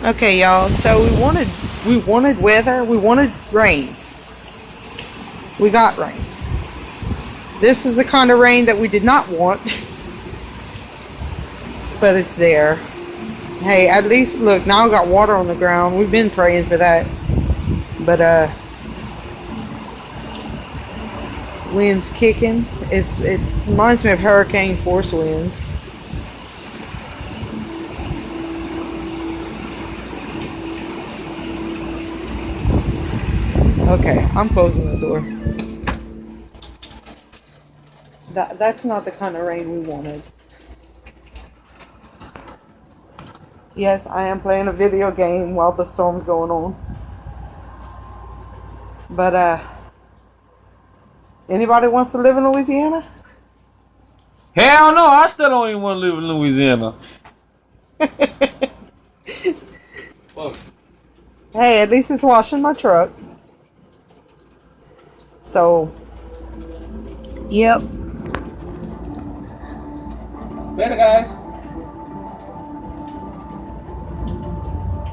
Okay, y'all. So we wanted weather. We wanted rain. We got rain. This is the kind of rain that we did not want, but it's there. Hey, at least look, now we got water on the ground. We've been praying for that. But winds kicking. It reminds me of hurricane force winds. Okay, I'm closing the door. That's not the kind of rain we wanted. Yes, I am playing a video game while the storm's going on. But anybody wants to live in Louisiana? Hell no, I still don't even want to live in Louisiana. Fuck. Hey, at least it's washing my truck. So, yep. Later, guys.